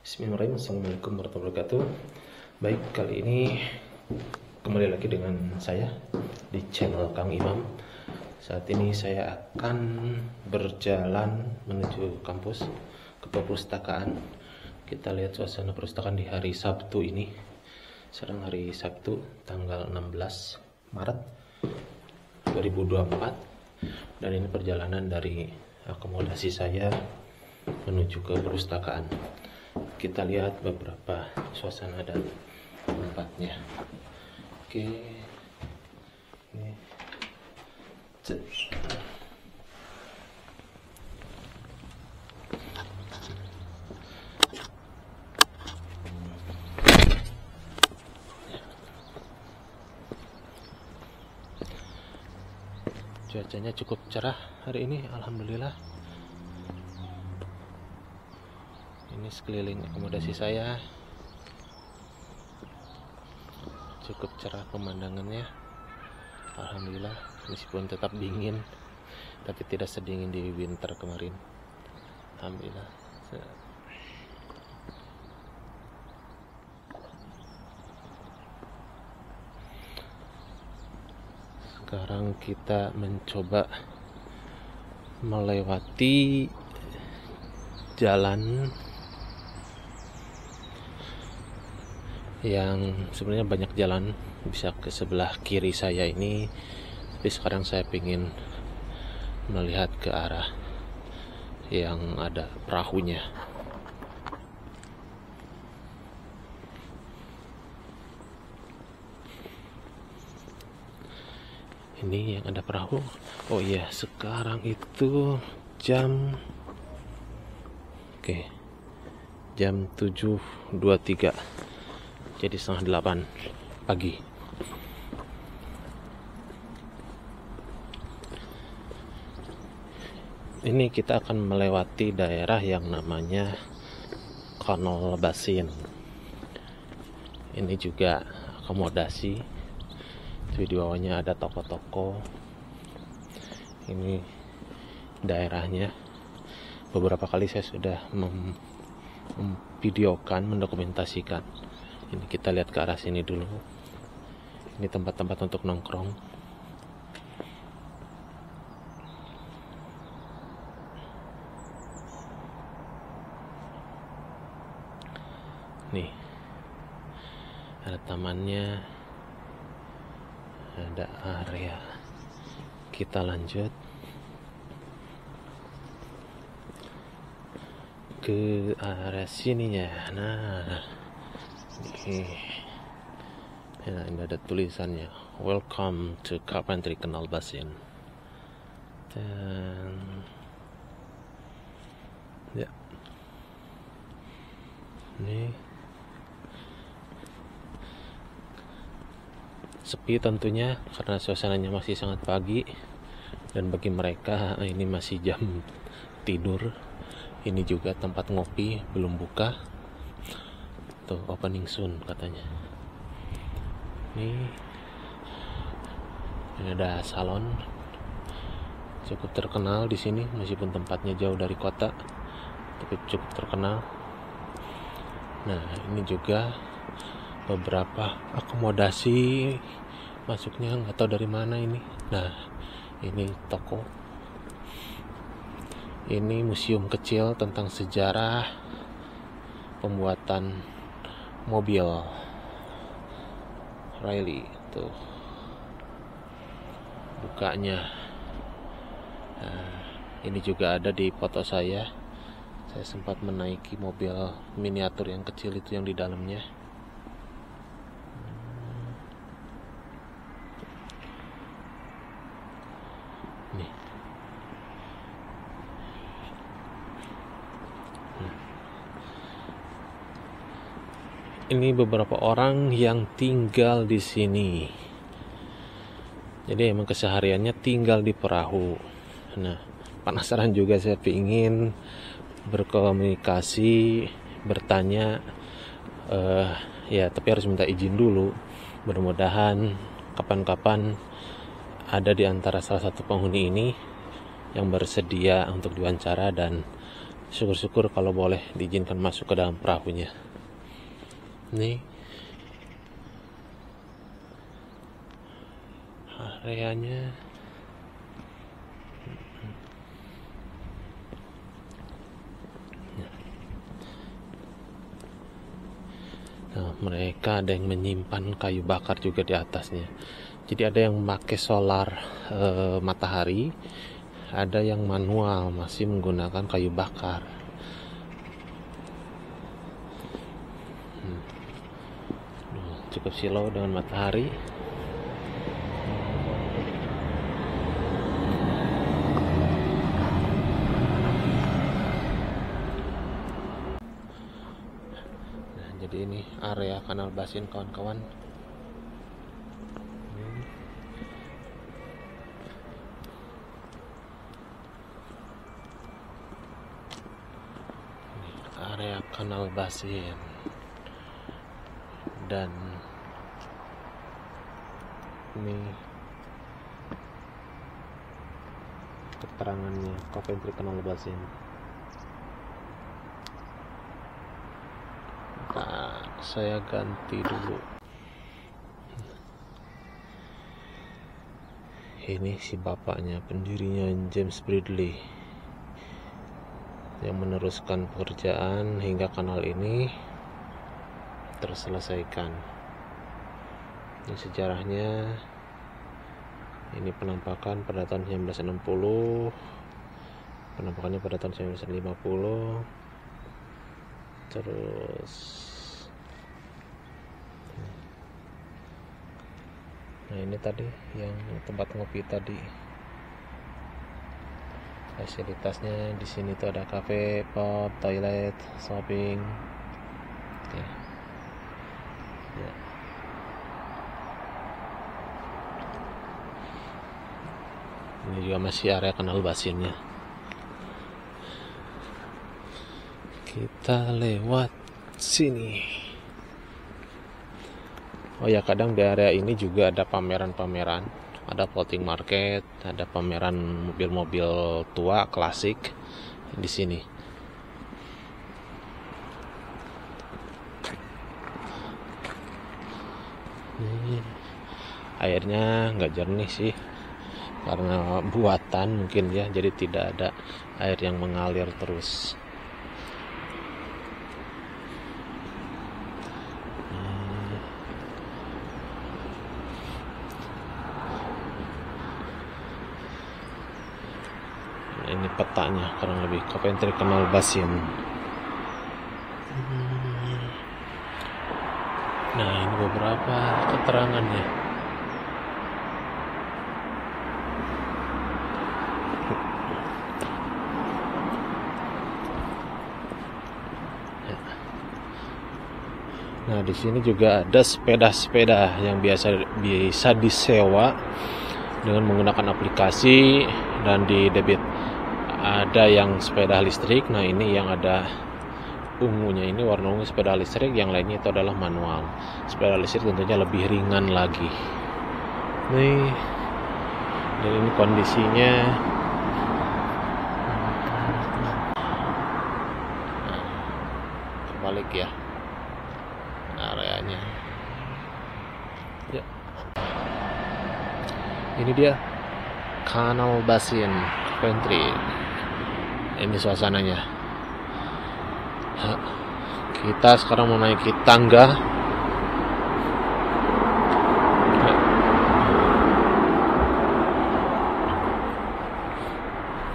Bismillahirrahmanirrahim. Assalamualaikum warahmatullahi wabarakatuh. Baik, kali ini kembali lagi dengan saya di channel Kang Imam. Saat ini saya akan berjalan menuju kampus ke perpustakaan. Kita lihat suasana perpustakaan di hari Sabtu ini. Sekarang hari Sabtu tanggal 16 Maret 2024, dan ini perjalanan dari akomodasi saya menuju ke perpustakaan. Kita lihat beberapa suasana dan tempatnya. Oke, ini cuacanya cukup cerah hari ini, alhamdulillah. Ini sekeliling akomodasi saya, cukup cerah pemandangannya, alhamdulillah. Meskipun tetap dingin, tapi tidak sedingin di winter kemarin, alhamdulillah. Sekarang kita mencoba melewati jalan yang sebenarnya banyak jalan bisa ke sebelah kiri saya ini, tapi sekarang saya ingin melihat ke arah yang ada perahunya. Ini yang ada perahu. Oh iya, sekarang itu jam 7.23, jadi 7:30 pagi. Ini kita akan melewati daerah yang namanya Canal Basin. Ini juga akomodasi, tapi di bawahnya ada toko-toko. Ini daerahnya. Beberapa kali saya sudah memvideokan, mendokumentasikan. Ini kita lihat ke arah sini dulu. Ini tempat-tempat untuk nongkrong. Nih, ada tamannya, ada area. Kita lanjut ke area sininya. Nah, ini ada tulisannya, welcome to Carpentry Canal Basin. Dan ya, ini sepi tentunya karena suasananya masih sangat pagi, dan bagi mereka ini masih jam tidur. Ini juga tempat ngopi, belum buka. Tuh, opening soon katanya. Ini ada salon, cukup terkenal di sini, meskipun tempatnya jauh dari kota, tapi cukup terkenal. Nah, ini juga beberapa akomodasi, masuknya nggak tahu dari mana ini. Nah, ini toko. Ini museum kecil tentang sejarah pembuatan mobil Riley. Tuh bukanya. Nah, ini juga ada di foto saya. Saya sempat menaiki mobil miniatur yang kecil itu yang di dalamnya. Nih. Ini beberapa orang yang tinggal di sini. Jadi emang kesehariannya tinggal di perahu. Nah, penasaran juga saya ingin berkomunikasi, bertanya. Ya, tapi harus minta izin dulu. Mudah-mudahan kapan-kapan ada di antara salah satu penghuni ini yang bersedia untuk diwawancara dan syukur-syukur kalau boleh diizinkan masuk ke dalam perahunya. Nih areanya. Nah, mereka ada yang menyimpan kayu bakar juga di atasnya. Jadi ada yang memakai solar matahari, ada yang manual masih menggunakan kayu bakar. Cukup silau dengan matahari. Jadi ini area Kanal Basin, kawan-kawan. Area Kanal Basin. Dan ini keterangannya Coventry Kanal Basin. Nah, saya ganti dulu. Ini si bapaknya, pendirinya James Bradley, yang meneruskan pekerjaan hingga kanal ini terselesaikan. Ini sejarahnya. Ini penampakan pada tahun 1960, penampakannya pada tahun 1950. Terus nah ini tadi yang tempat ngopi tadi. Fasilitasnya di sini tuh ada cafe, pub, toilet, shopping. Oke. Ya. Ini juga masih area Kanal Basinnya. Kita lewat sini. Oh ya, kadang di area ini juga ada pameran-pameran. Ada floating market, ada pameran mobil-mobil tua klasik di sini. Airnya nggak jernih sih, karena buatan mungkin ya, jadi tidak ada air yang mengalir terus. Ini petanya kurang lebih Coventry Kanal Basin. Nah, ini beberapa keterangannya. Nah, di sini juga ada sepeda-sepeda yang bisa disewa dengan menggunakan aplikasi dan di debit. Ada yang sepeda listrik. Nah, ini yang ada ungunya, ini warna ungu sepeda listrik. Yang lainnya itu adalah manual. Sepeda listrik tentunya lebih ringan lagi. Nih, dan ini kondisinya. Nah, kebalik ya areanya. Ya. Ini dia Kanal Basin Coventry. Ini suasananya. Kita sekarang mau naiki tangga.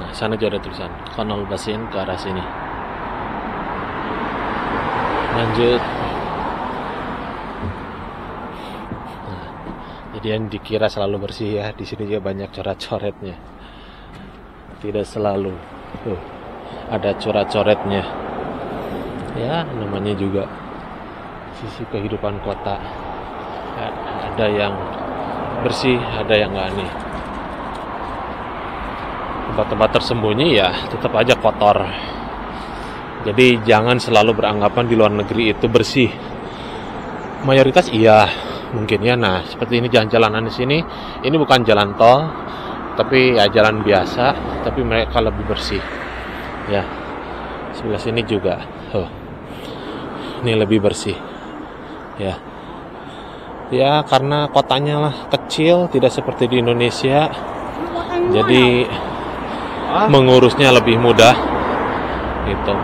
Nah, sana juga ada tulisan Kanal Basin ke arah sini. Lanjut. Nah, jadi yang dikira selalu bersih ya, di sini juga banyak coret-coretnya. Tidak selalu. Ada coret-coretnya. Ya, namanya juga sisi kehidupan kota. Ada yang bersih, ada yang nggak nih. Tempat-tempat tersembunyi ya tetap aja kotor. Jadi jangan selalu beranggapan di luar negeri itu bersih. Mayoritas iya, mungkin ya. Nah, seperti ini jalan-jalanan di sini. Ini bukan jalan tol, tapi ya jalan biasa, tapi mereka lebih bersih. Ya. Sebelah sini juga. Oh, ini lebih bersih. Ya. Ya, karena kotanya lah kecil, tidak seperti di Indonesia. Jadi mengurusnya lebih mudah gitu.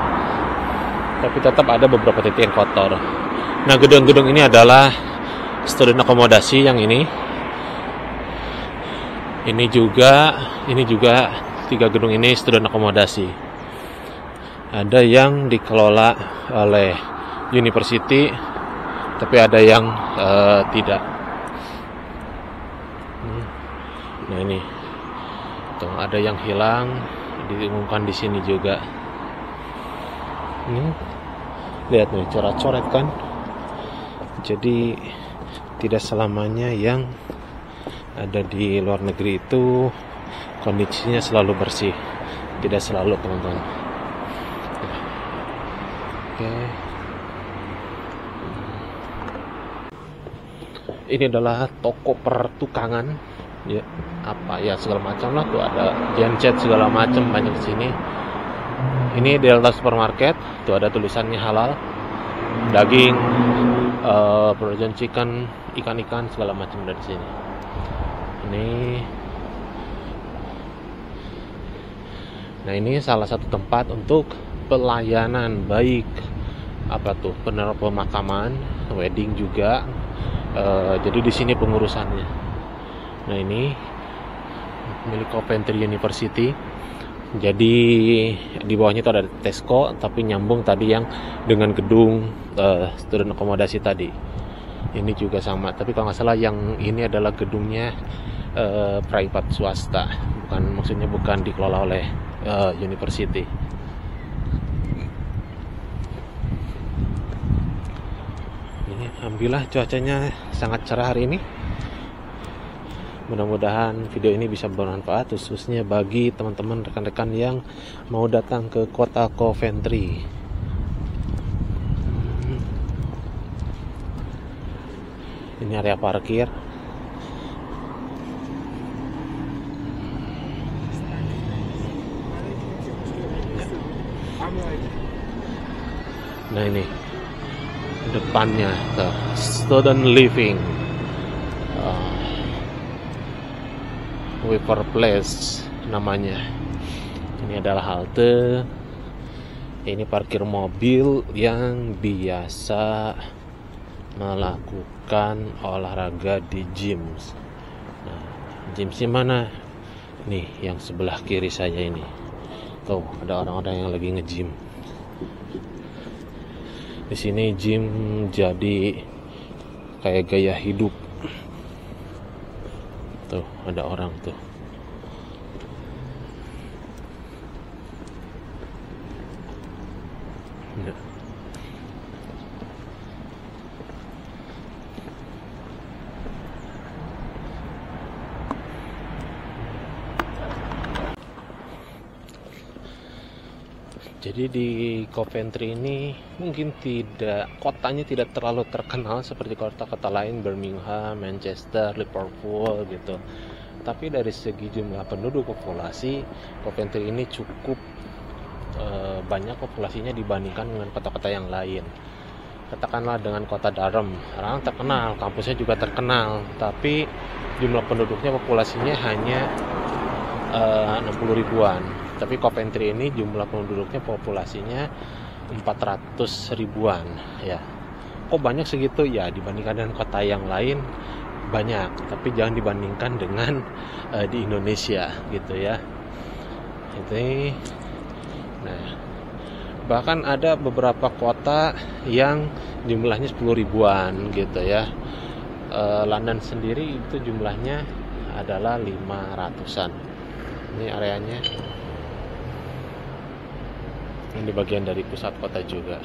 Tapi tetap ada beberapa titik yang kotor. Nah, gedung-gedung ini adalah student akomodasi yang ini. Ini juga 3 gedung ini student akomodasi. Ada yang dikelola oleh university, tapi ada yang tidak. Nah, ini tuh ada yang hilang, diumumkan di sini juga. Lihat nih, coret-coret kan. Jadi tidak selamanya yang ada di luar negeri itu kondisinya selalu bersih. Tidak selalu, teman-teman. Oke. Ini adalah toko pertukangan, ya, apa ya, segala macam lah, tuh ada genset segala macam banyak di sini. Ini Delta Supermarket, tuh ada tulisannya halal, daging, frozen chicken, ikan-ikan segala macam dari sini. Ini salah satu tempat untuk pelayanan baik pemakaman, wedding juga. Jadi di sini pengurusannya. Nah, ini milik Coventry University. Jadi di bawahnya itu ada Tesco, tapi nyambung tadi yang dengan gedung student akomodasi tadi. Ini juga sama, tapi kalau nggak salah yang ini adalah gedungnya private swasta, bukan dikelola oleh university. Ini alhamdulillah cuacanya sangat cerah hari ini. Mudah-mudahan video ini bisa bermanfaat, khususnya bagi teman-teman rekan-rekan yang mau datang ke kota Coventry. Ini area parkir. Nah, ini depannya student living, Weaver Place namanya. Ini adalah halte. Ini parkir mobil yang biasa melakukan olahraga di gyms. Nah, gymsnya mana? Nih, yang sebelah kiri saya ini. Tuh, ada orang-orang yang lagi nge-gym. Di sini gym jadi kayak gaya hidup. Tuh, ada orang tuh. Jadi di Coventry ini mungkin kotanya tidak terlalu terkenal seperti kota-kota lain, Birmingham, Manchester, Liverpool gitu. Tapi dari segi jumlah penduduk populasi, Coventry ini cukup banyak populasinya dibandingkan dengan kota-kota yang lain. Katakanlah dengan kota Durham, orang terkenal, kampusnya juga terkenal, tapi jumlah penduduknya populasinya hanya 60 ribuan. Tapi Coventry ini jumlah penduduknya populasinya 400 ribuan ya. Kok banyak segitu? Ya, dibandingkan dengan kota yang lain banyak, tapi jangan dibandingkan dengan di Indonesia gitu ya. Nah, bahkan ada beberapa kota yang jumlahnya 10 ribuan gitu ya. London sendiri itu jumlahnya adalah 500-an. Ini areanya. Ini bagian dari pusat kota juga.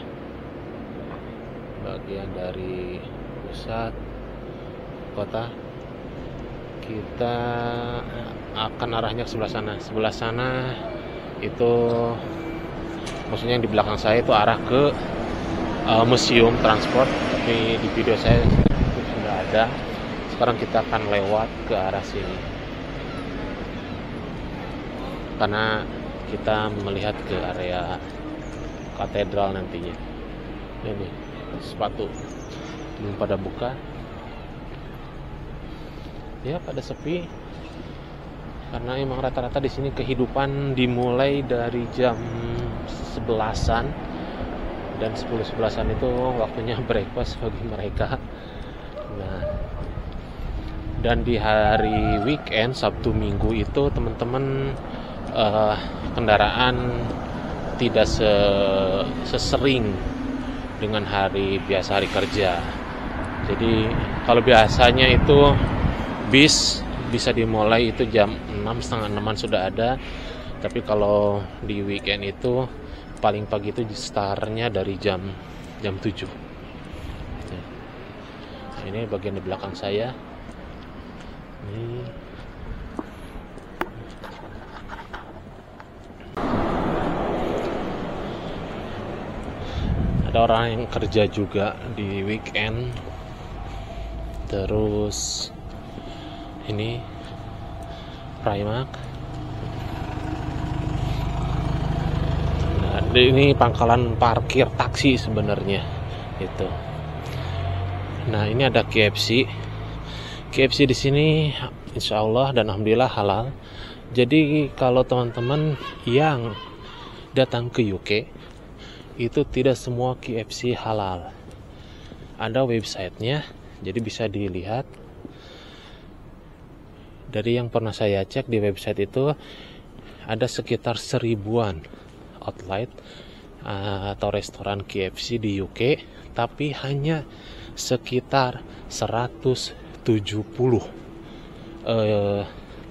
Bagian dari pusat kota. Kita akan arahnya ke sebelah sana. Sebelah sana itu, maksudnya yang di belakang saya itu arah ke museum transport. Tapi di video saya itu sudah ada. Sekarang kita akan lewat ke arah sini. Karena kita melihat ke area katedral nantinya. Ini sepatu belum pada buka. Ya, pada sepi. Karena emang rata-rata di sini kehidupan dimulai dari jam 11-an dan 10-11-an itu waktunya breakfast bagi mereka. Nah, dan di hari weekend Sabtu Minggu itu teman-teman kendaraan tidak sesering dengan hari biasa, hari kerja. Jadi kalau biasanya itu bis bisa dimulai itu jam 6, setengah 6-an sudah ada. Tapi kalau di weekend itu paling pagi itu startnya dari jam 7. Nah, ini bagian di belakang saya. Ini ada orang yang kerja juga di weekend. Terus ini Primark. Nah, ini pangkalan parkir taksi sebenarnya itu. Nah, ini ada KFC. KFC di sini insya Allah dan alhamdulillah halal. Jadi kalau teman-teman yang datang ke UK itu tidak semua KFC halal. Ada websitenya, jadi bisa dilihat. Dari yang pernah saya cek di website itu ada sekitar 1000-an outlet atau restoran KFC di UK, tapi hanya sekitar 170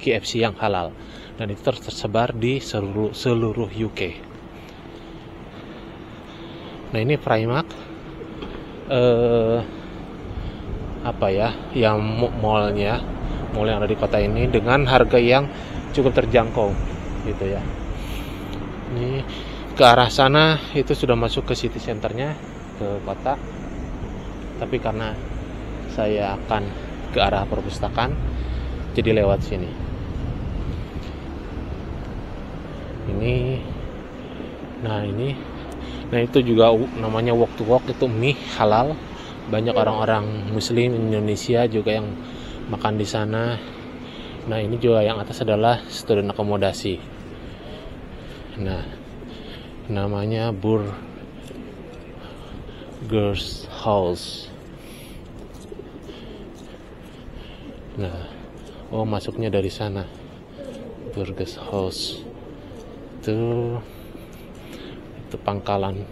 KFC yang halal, dan itu tersebar di seluruh UK. Nah, ini Primark yang mall yang ada di kota ini dengan harga yang cukup terjangkau gitu ya. Ini ke arah sana itu sudah masuk ke city centernya, ke kota. Tapi karena saya akan ke arah perpustakaan, jadi lewat sini. Nah itu juga namanya walk to walk, itu mie halal. Banyak orang-orang Muslim Indonesia juga yang makan di sana. Nah, ini juga yang atas adalah student akomodasi. Nah, namanya Burgers House. Nah, masuknya dari sana. Burgers House. Itu pangkalan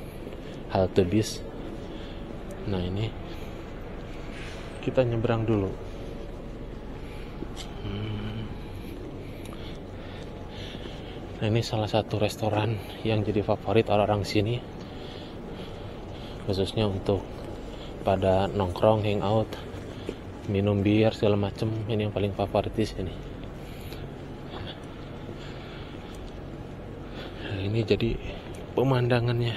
halte bis. Nah, ini kita nyebrang dulu. Nah, ini salah satu restoran yang jadi favorit orang-orang sini, khususnya untuk pada nongkrong, hangout, minum bir segala macem. Ini yang paling favorit di sini. Nah, ini jadi pemandangannya.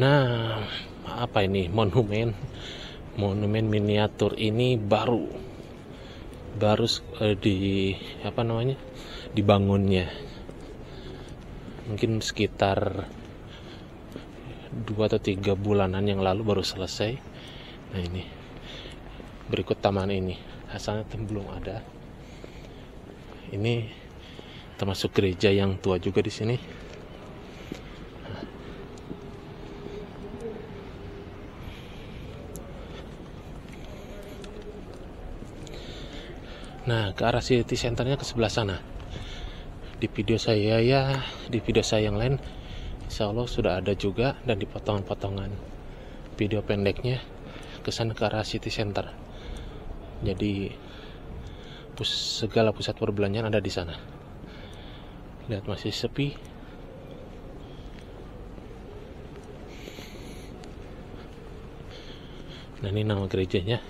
Nah, apa ini? Monumen miniatur ini baru dibangunnya. Mungkin sekitar 2 atau 3 bulanan yang lalu baru selesai. Nah, ini berikut taman ini. Asalnya belum ada. Ini termasuk gereja yang tua juga di sini. Nah, ke arah city centernya ke sebelah sana. Di video saya yang lain, insya Allah sudah ada juga, dan di potongan-potongan video pendeknya ke sana, ke arah city center. Jadi segala pusat perbelanjaan ada di sana. Lihat, masih sepi. Nah, ini nama gerejanya,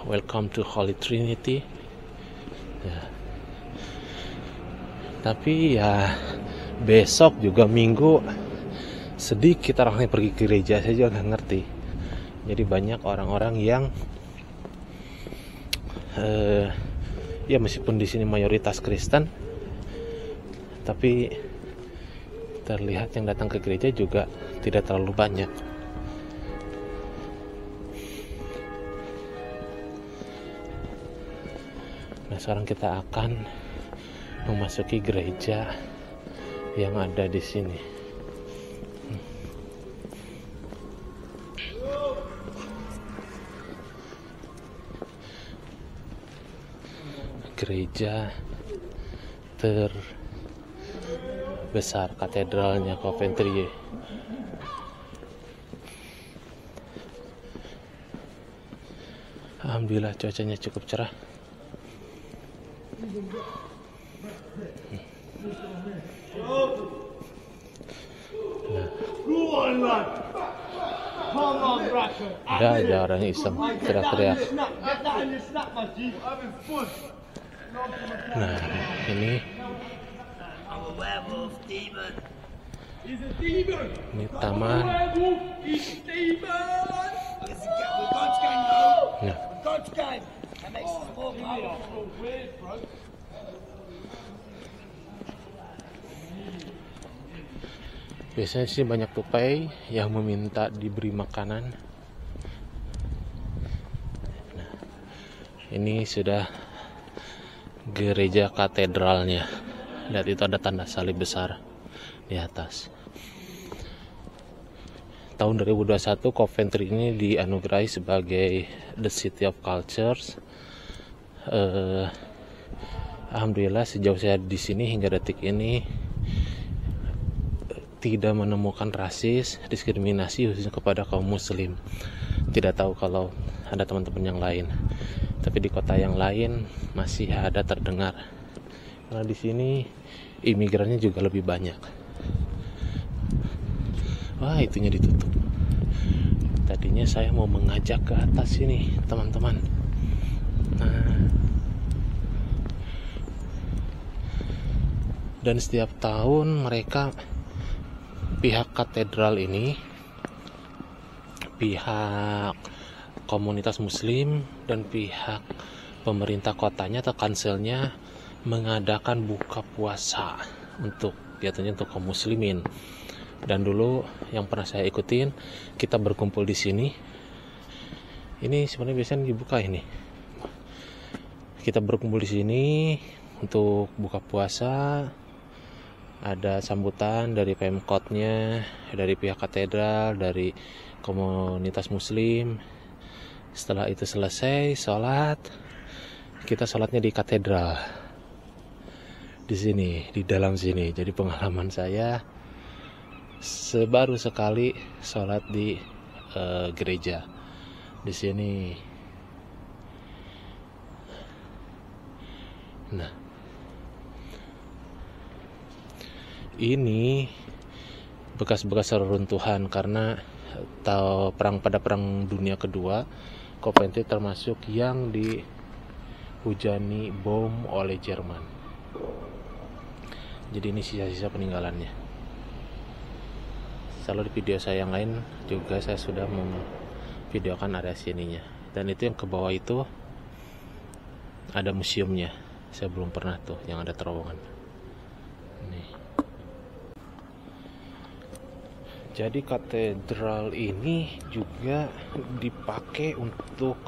Welcome to Holy Trinity. Ya. Tapi ya besok juga Minggu sedikit orang yang pergi ke gereja, saya juga nggak ngerti. Jadi banyak orang-orang yang Ya meskipun di sini mayoritas Kristen, tapi terlihat yang datang ke gereja juga tidak terlalu banyak. Nah, sekarang kita akan memasuki gereja yang ada di sini. Gereja terbesar, katedralnya Coventry. Alhamdulillah cuacanya cukup cerah. Nah, ada orang iseng teriak-teriak. Nah, ini taman. Nah, biasanya sih banyak tupai yang meminta diberi makanan. Nah, ini sudah gereja katedralnya. Lihat, itu ada tanda salib besar di atas. Tahun 2021 Coventry ini dianugerahi sebagai The City of Cultures. Alhamdulillah sejauh saya di sini hingga detik ini tidak menemukan rasis, diskriminasi khususnya kepada kaum muslim. Tidak tahu kalau ada teman-teman yang lain, tapi di kota yang lain masih ada terdengar. Karena di sini imigrannya juga lebih banyak. Wah, itunya ditutup. Tadinya saya mau mengajak ke atas sini, teman-teman. Nah, dan setiap tahun mereka, pihak katedral ini, pihak komunitas muslim dan pihak pemerintah kotanya atau kanselnya mengadakan buka puasa untuk biasanya untuk kaum muslimin. Dan dulu yang pernah saya ikutin, kita berkumpul di sini. Ini sebenarnya biasanya dibuka ini. Kita berkumpul di sini untuk buka puasa. Ada sambutan dari Pemkotnya, dari pihak katedral, dari komunitas muslim. Setelah itu selesai sholat, kita sholatnya di katedral. Di sini, di dalam sini. Jadi pengalaman saya baru sekali sholat di gereja di sini. Nah, ini bekas-bekas reruntuhan karena pada perang dunia kedua, Coventry termasuk yang dihujani bom oleh Jerman. Jadi ini sisa-sisa peninggalannya. Kalau di video saya yang lain juga saya sudah memvideokan area sininya. Dan itu yang ke bawah itu ada museumnya. Saya belum pernah tuh yang ada terowongan. Nih. Jadi katedral ini juga dipakai untuk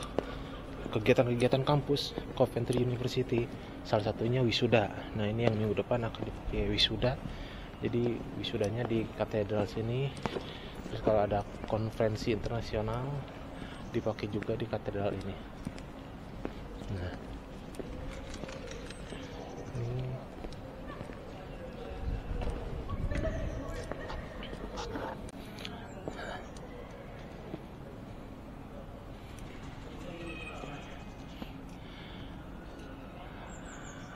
kegiatan-kegiatan kampus Coventry University. Salah satunya wisuda. Nah, ini yang minggu depan akan dipakai wisuda. Jadi wisudanya di katedral sini. Terus kalau ada konferensi internasional dipakai juga di katedral ini. Nah, ini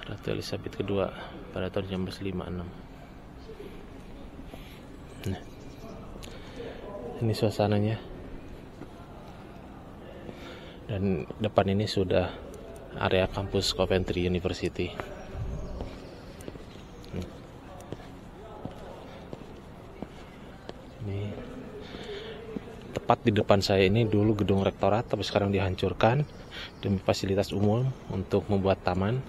Ratu Elizabeth II pada tahun 1956. Nah, ini suasananya. Dan depan ini sudah area kampus Coventry University. Ini tepat di depan saya ini dulu gedung rektorat, tapi sekarang dihancurkan demi fasilitas umum untuk membuat taman.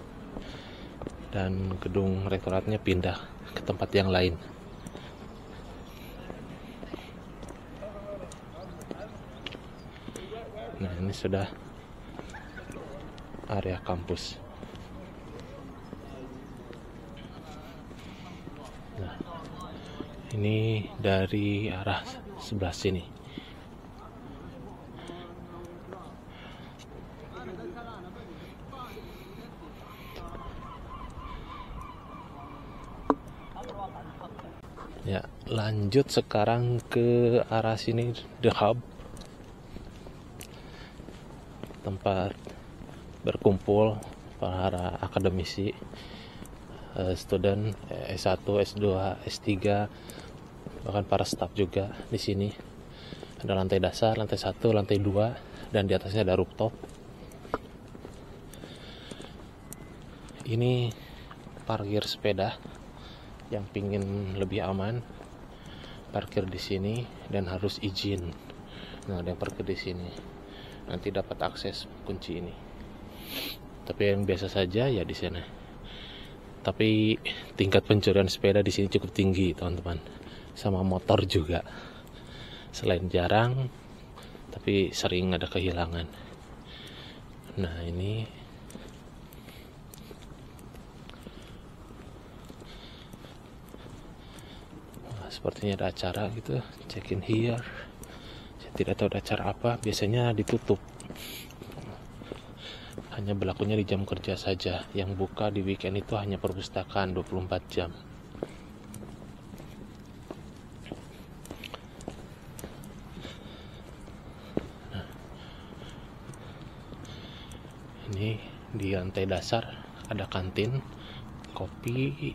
dan gedung rektoratnya pindah ke tempat yang lain. Nah, ini sudah area kampus. Nah, ini dari arah sebelah sini. Ya, lanjut sekarang ke arah sini, The Hub, tempat berkumpul para akademisi, student S1, S2, S3, bahkan para staf juga di sini. Ada lantai dasar, lantai 1, lantai 2, dan di atasnya ada rooftop. Ini parkir sepeda yang pingin lebih aman, parkir di sini dan harus izin. Nah, ada yang parkir di sini, nanti dapat akses kunci ini. Tapi yang biasa saja ya di sana. Tapi tingkat pencurian sepeda di sini cukup tinggi, teman-teman. Sama motor juga. Selain jarang, tapi sering ada kehilangan. Nah, ini sepertinya ada acara gitu, check in here. Saya tidak tahu ada acara apa, biasanya ditutup. Hanya berlakunya di jam kerja saja. Yang buka di weekend itu hanya perpustakaan 24 jam. Nah, ini di lantai dasar ada kantin, kopi,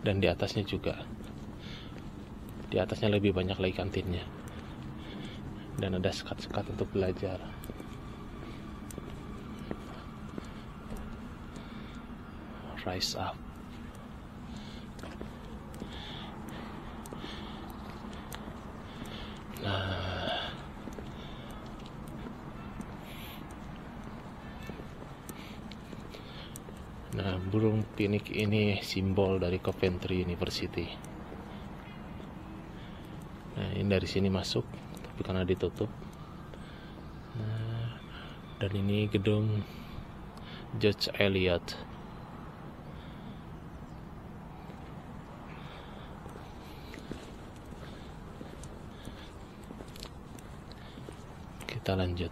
dan di atasnya juga. Di atasnya lebih banyak lagi kantinnya. Dan ada sekat-sekat untuk belajar. Rise up. Nah, burung pinik ini simbol dari Coventry University. Nah, ini dari sini masuk, tapi karena ditutup. Nah, dan ini gedung George Eliot. Kita lanjut.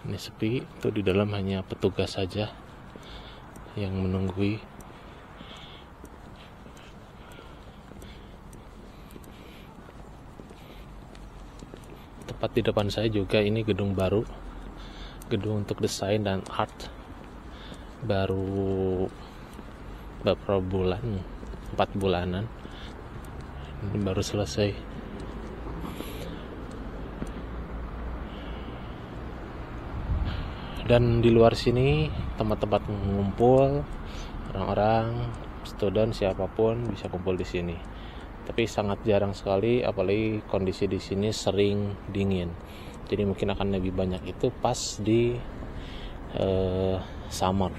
Ini sepi, itu di dalam hanya petugas saja yang menunggui. Tepat di depan saya juga ini gedung baru, gedung untuk desain dan art, baru beberapa bulan, 4 bulanan, ini baru selesai. Dan di luar sini tempat-tempat mengumpul orang-orang, student, siapapun bisa kumpul di sini. Tapi sangat jarang sekali, apalagi kondisi di sini sering dingin. Jadi mungkin akan lebih banyak itu pas di summer.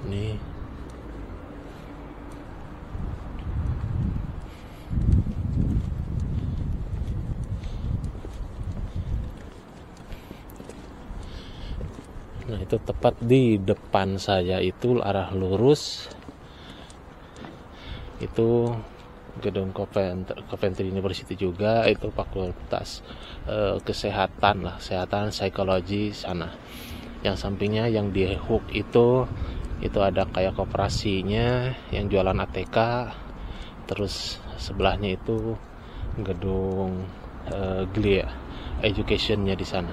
Ini nah, itu tepat di depan saya itu arah lurus itu gedung Coventry University juga, itu fakultas kesehatan lah, kesehatan psikologi sana. Yang sampingnya yang di hook itu ada kayak koperasinya yang jualan ATK, terus sebelahnya itu gedung GLIA educationnya di sana.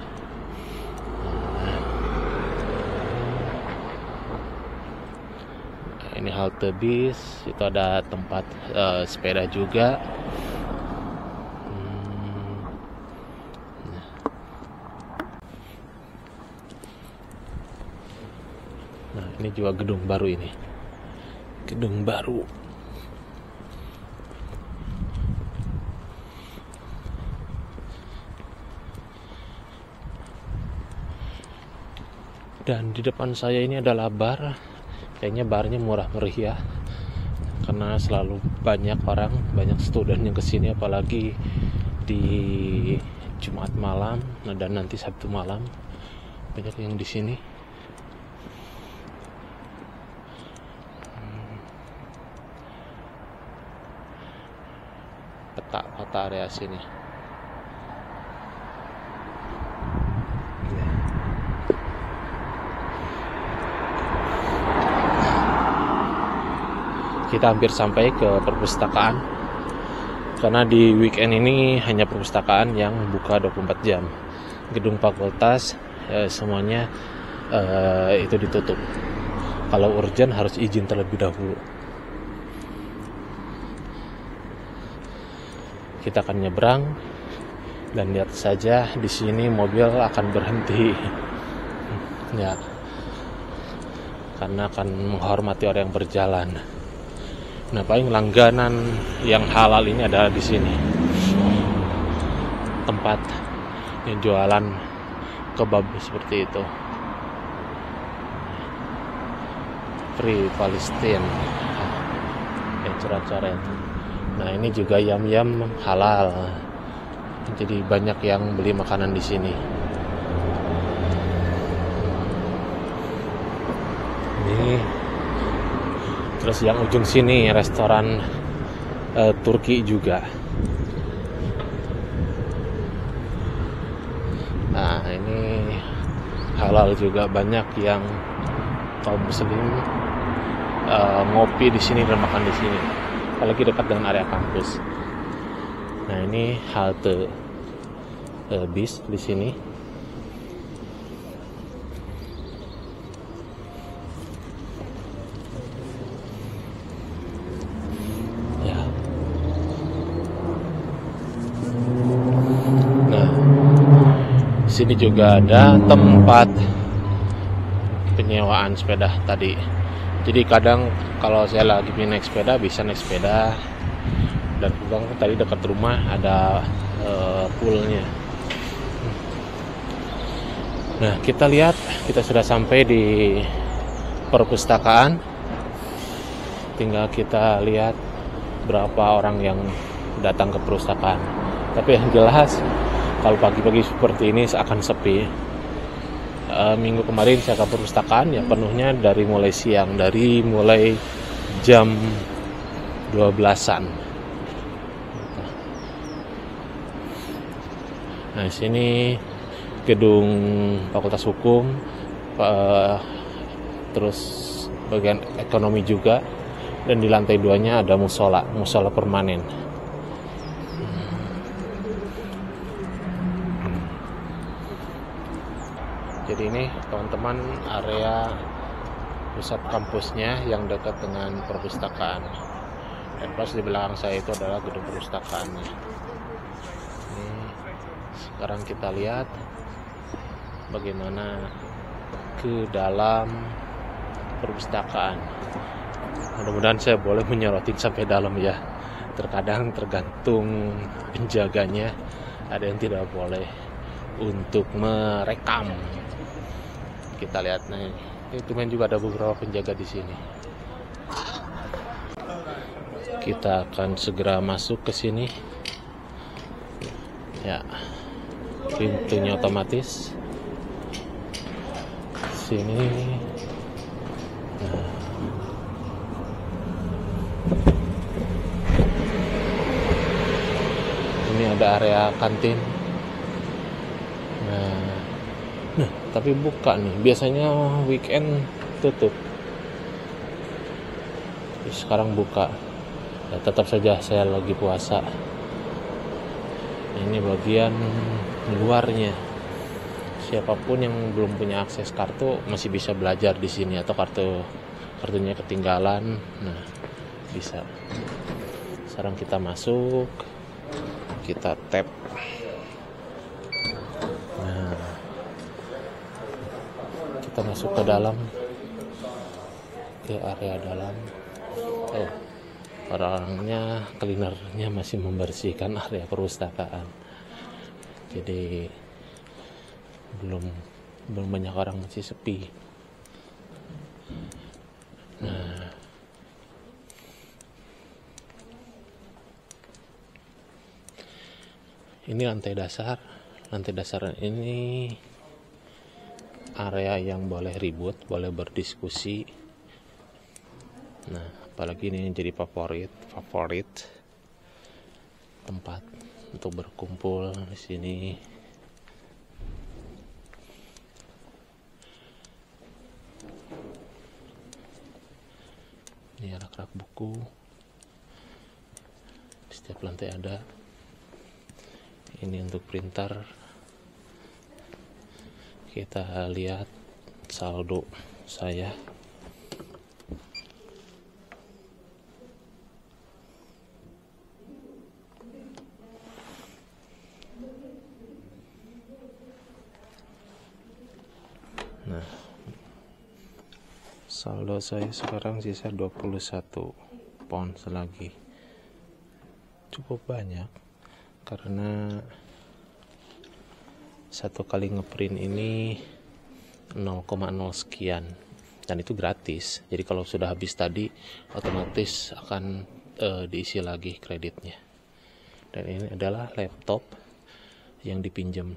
Ini halte bis, itu ada tempat sepeda juga. Nah, ini juga gedung baru ini. Gedung baru. Dan di depan saya ini adalah bar. Kayaknya barnya murah meriah karena selalu banyak orang, banyak student yang kesini, apalagi di Jumat malam dan nanti Sabtu malam banyak yang di sini. Peta area sini. Kita hampir sampai ke perpustakaan karena di weekend ini hanya perpustakaan yang buka 24 jam. Gedung fakultas semuanya itu ditutup. Kalau urgent harus izin terlebih dahulu. Kita akan nyebrang dan lihat saja di sini mobil akan berhenti. Ya. Karena akan menghormati orang yang berjalan. Nah, paling langganan yang halal ini adalah di sini. Tempat yang jualan kebab seperti itu. Free Palestine. Yang coret-coret. Nah, ini juga yam-yam halal. Jadi banyak yang beli makanan di sini. Ini terus yang ujung sini restoran Turki juga. Nah, ini halal juga, banyak yang kaum muslim ngopi di sini dan makan di sini. Apalagi dekat dengan area kampus. Nah, ini halte bis di sini. Sini juga ada tempat penyewaan sepeda tadi. Jadi kadang kalau saya lagi pengen naik sepeda, bisa naik sepeda. Dan kebetulan tadi dekat rumah ada poolnya. Nah, kita lihat kita sudah sampai di perpustakaan. Tinggal kita lihat berapa orang yang datang ke perpustakaan. Tapi yang jelas kalau pagi-pagi seperti ini akan sepi. Minggu kemarin saya ke perpustakaan ya penuhnya dari mulai siang, dari mulai jam 12-an. Nah, sini gedung Fakultas Hukum, terus bagian ekonomi juga, dan di lantai 2-nya ada musola permanen. Jadi ini teman-teman area pusat kampusnya yang dekat dengan perpustakaan. Dan pas di belakang saya itu adalah gedung perpustakaannya. Ini sekarang kita lihat bagaimana ke dalam perpustakaan. Mudah-mudahan saya boleh menyorotin sampai dalam ya. Terkadang tergantung penjaganya, ada yang tidak boleh untuk merekam. Kita lihat nih, itu juga ada beberapa penjaga di sini. Kita akan segera masuk ke sini. Ya, pintunya otomatis. Sini. Nah. Ini ada area kantin. Nah, tapi buka nih. Biasanya weekend tutup. Sekarang buka. Ya, tetap saja saya lagi puasa. Ini bagian luarnya. Siapapun yang belum punya akses kartu masih bisa belajar di sini, atau kartunya ketinggalan. Nah, bisa. Sekarang kita masuk. Kita tap. Nah, kita masuk ke dalam, ke area dalam. Orangnya, cleanernya masih membersihkan area perpustakaan. Jadi belum belum banyak orang, masih sepi. Nah, ini lantai dasar. Lantai dasar ini area yang boleh ribut, boleh berdiskusi. Nah, apalagi ini jadi favorit tempat untuk berkumpul di sini. Ini rak-rak buku. Di setiap lantai ada. Ini untuk printer. Kita lihat saldo saya. Nah, saldo saya sekarang sisa 21 pound lagi. Cukup banyak karena satu kali ngeprint ini 0,0 sekian dan itu gratis. Jadi kalau sudah habis tadi otomatis akan diisi lagi kreditnya. Dan ini adalah laptop yang dipinjam.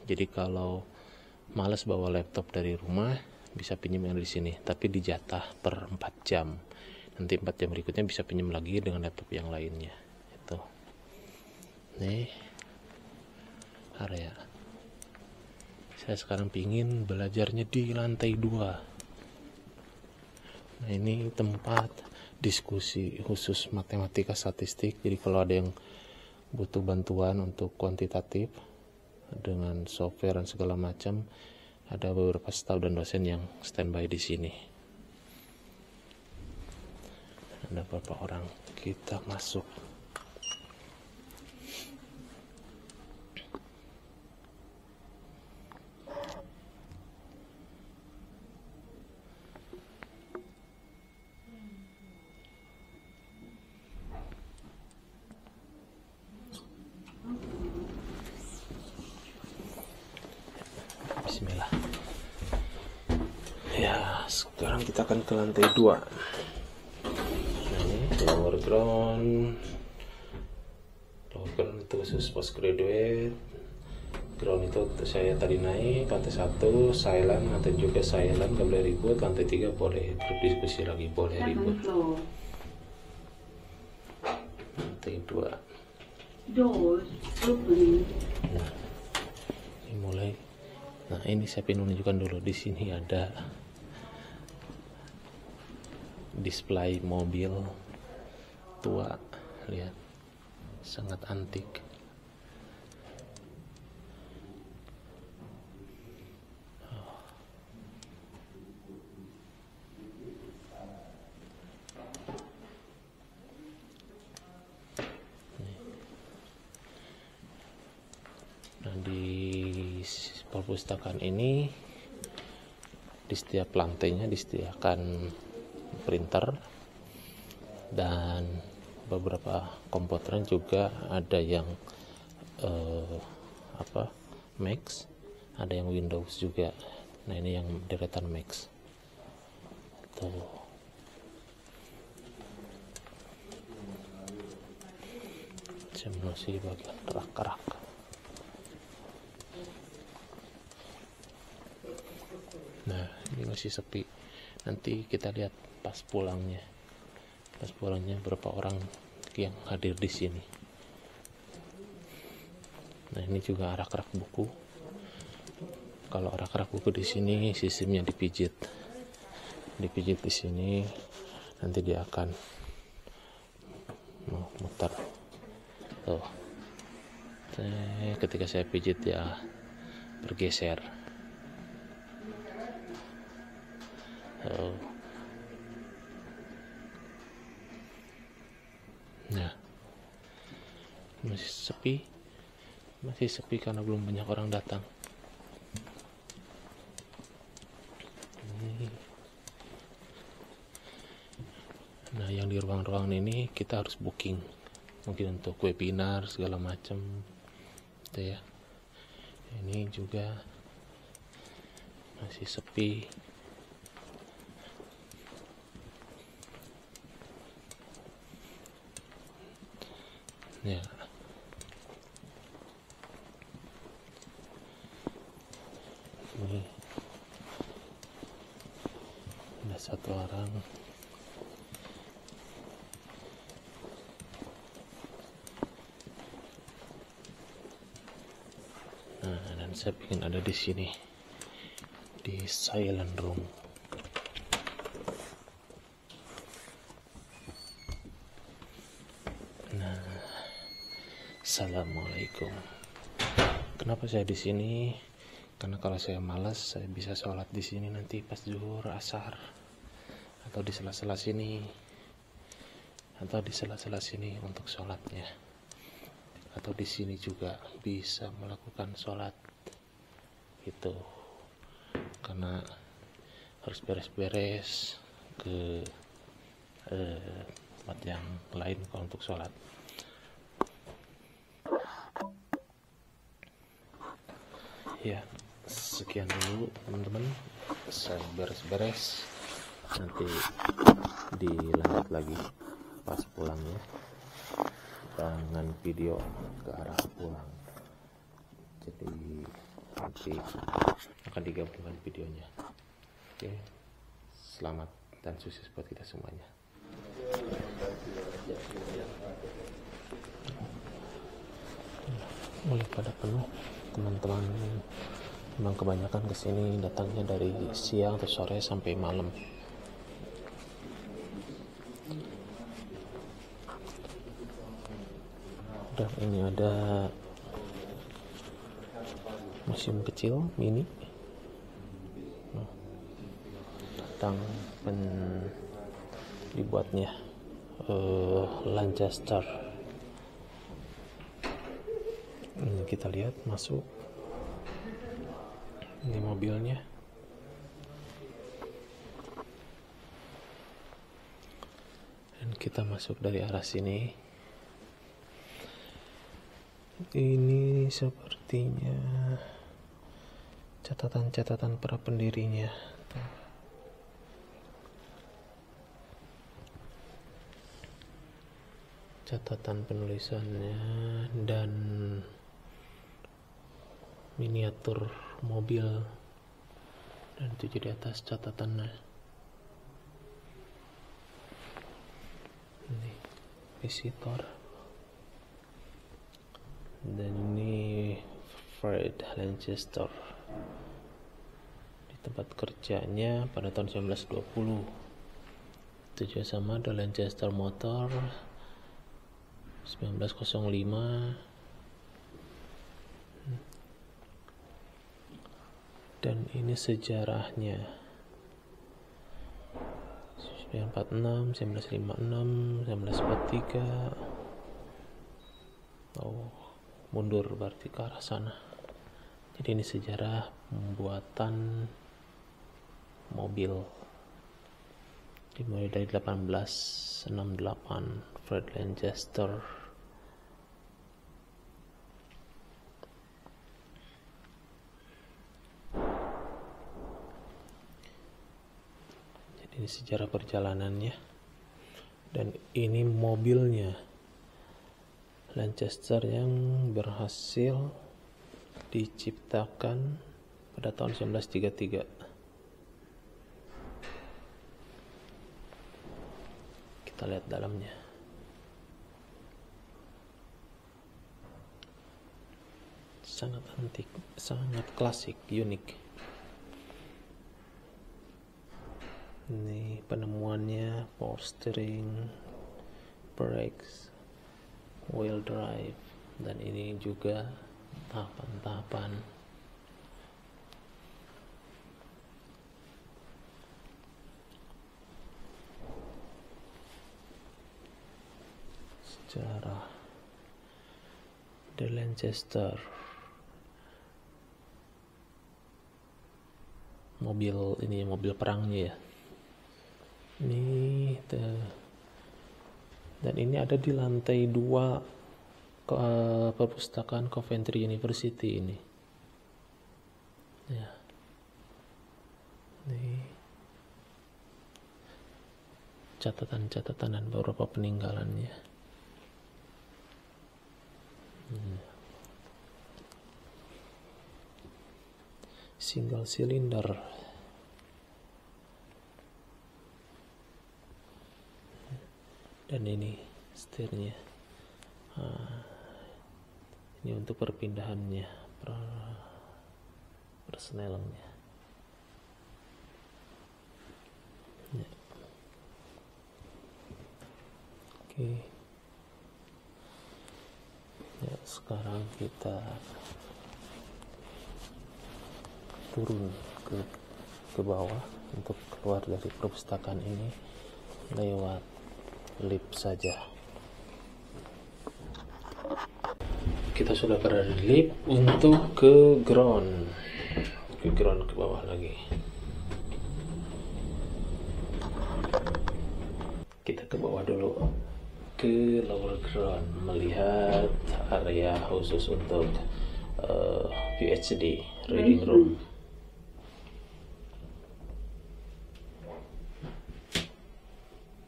Jadi kalau malas bawa laptop dari rumah bisa pinjam yang di sini, tapi dijatah per 4 jam. Nanti 4 jam berikutnya bisa pinjam lagi dengan laptop yang lainnya. Itu. Nih area. Saya sekarang pingin belajarnya di lantai 2. Nah, ini tempat diskusi khusus matematika statistik. Jadi kalau ada yang butuh bantuan untuk kuantitatif dengan software dan segala macam, ada beberapa staf dan dosen yang standby di sini. Ada beberapa orang. Kita masuk. Bismillah. Ya, sekarang kita akan ke lantai 2. Nah, ini lower ground. Lower ground itu khusus postgraduate. Ground itu saya tadi naik, lantai 1 silent, lantai juga silent, gak boleh ribut. Lantai 3 boleh berdiskusi lagi, boleh ribut. Lantai 2. Doors opening. Nah, ini mulai. Nah, ini saya ingin menunjukkan dulu. Di sini ada display mobil tua. Lihat, sangat antik. Nah, di perpustakaan ini di setiap lantainya disediakan printer dan beberapa komputer juga ada yang Mac, ada yang Windows juga. Nah, ini yang deretan Mac. Tuh. Masih bagian rak-rak. Nah, ini masih sepi. Nanti kita lihat pas pulangnya. Pas pulangnya berapa orang yang hadir di sini. Nah, ini juga rak-rak buku. Kalau rak-rak buku di sini sistemnya dipijit. Dipijit di sini, nanti dia akan muter. Tuh. Ketika saya pijit ya bergeser. Nah, masih sepi karena belum banyak orang datang. Nah, yang di ruang-ruangan ini kita harus booking, mungkin untuk webinar segala macam, gitu ya. Ini juga masih sepi. Ya. Ini ada satu orang. Nah, dan saya ingin ada di sini, di silent room. Nah, assalamualaikum. Kenapa saya di sini? Karena kalau saya malas, saya bisa sholat di sini nanti pas zuhur, asar, atau di sela-sela sini, untuk sholatnya. Atau di sini juga bisa melakukan sholat gitu, karena harus beres-beres ke tempat yang lain kalau untuk sholat. Ya, sekian dulu teman-teman, saya beres-beres, nanti dilanjut lagi pas pulangnya dengan video ke arah pulang. Jadi nanti akan digabungkan videonya. Oke, selamat dan sukses buat kita semuanya. Mulai pada penuh teman-teman, memang kebanyakan kesini datangnya dari siang atau sore sampai malam. Dan ini ada museum kecil mini tentang dibuatnya Lancaster. Ini kita lihat masuk, ini mobilnya. Dan kita masuk dari arah sini. Ini sepertinya catatan-catatan para pendirinya. Catatan penulisannya dan miniatur mobil, dan itu di atas catatannya. Ini visitor. Dan ini Fred Lancaster di tempat kerjanya pada tahun 1920. Itu juga sama, ada Lancaster Motor 1905. Dan ini sejarahnya 1946, 1956, 1943. Oh, mundur berarti ke arah sana. Jadi ini sejarah pembuatan mobil dimulai dari 1868, Fred Lancaster. Jadi ini sejarah perjalanannya, dan ini mobilnya Lancaster yang berhasil diciptakan pada tahun 1933. Kita lihat dalamnya. Sangat antik, sangat klasik, unik. Ini penemuannya: power steering, brakes, wheel drive, dan ini juga tahapan-tahapan. Sejarah The Lancaster. Mobil ini, mobil perangnya ya. Ini dan ini ada di lantai 2 perpustakaan Coventry University ini. Ya. catatan-catatan dan beberapa peninggalannya. Single cylinder. Dan ini setirnya. Ini untuk perpindahannya, persnelnya. Ya. Oke. Ya, sekarang kita turun ke bawah untuk keluar dari perpustakaan ini lewat lift saja. Kita sudah berada di lift untuk ke ground ke bawah lagi. Kita ke bawah dulu ke lower ground, melihat area khusus untuk PhD reading room.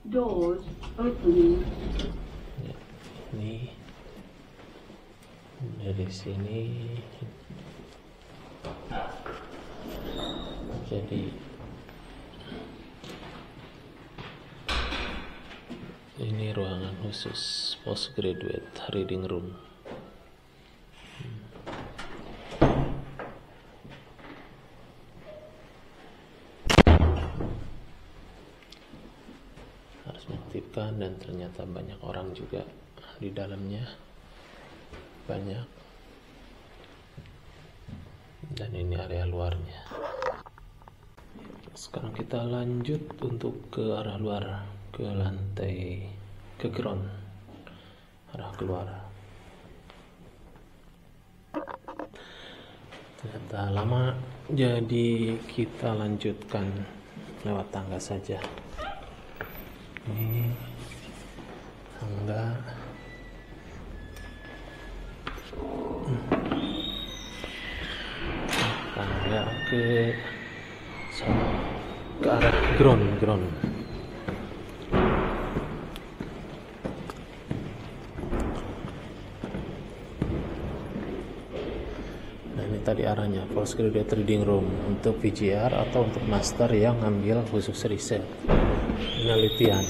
Doors opening. Ya, ini dari sini jadi ini ruangan khusus postgraduate reading room. Harus mengaktifkan, dan ternyata banyak orang juga di dalamnya, banyak. Dan ini area luarnya. Sekarang kita lanjut untuk ke arah luar, ke lantai, ke ground, arah keluar. Ternyata lama, jadi kita lanjutkan lewat tangga saja. Ini tangga. Tangga ke arah ground. Nah, ini tadi arahnya postgraduate reading room untuk VGR atau untuk master yang ngambil khusus riset penelitian.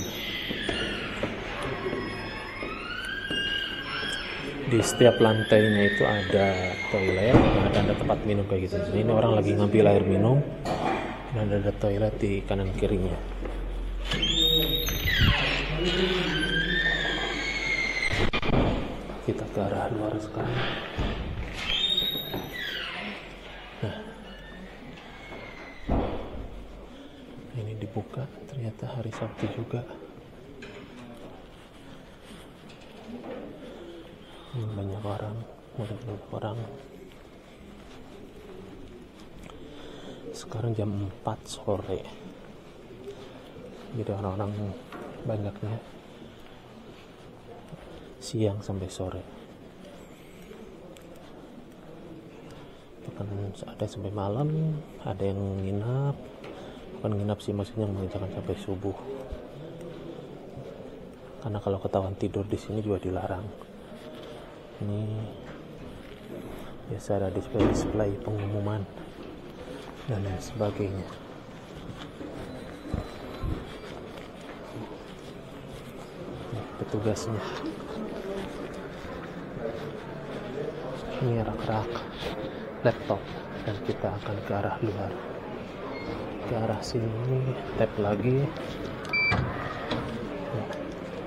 Di setiap lantainya itu ada toilet, ada tempat minum kayak gitu. Jadi ini orang lagi ngambil air minum, dan ada toilet di kanan kirinya. Kita ke arah luar sekarang. Nah, ini dibuka, ternyata hari Sabtu juga. Banyak orang. Sekarang jam 4 sore. Jadi orang-orang banyaknya siang sampai sore. Bahkan ada sampai malam, ada yang nginap. Bukan nginap sih, maksudnya mengerjakan sampai subuh. Karena kalau ketahuan tidur di sini juga dilarang. Ini biasa ada display pengumuman dan lain sebagainya. Petugasnya ini rak-rak laptop, dan kita akan ke arah luar, ke arah sini. Tap lagi.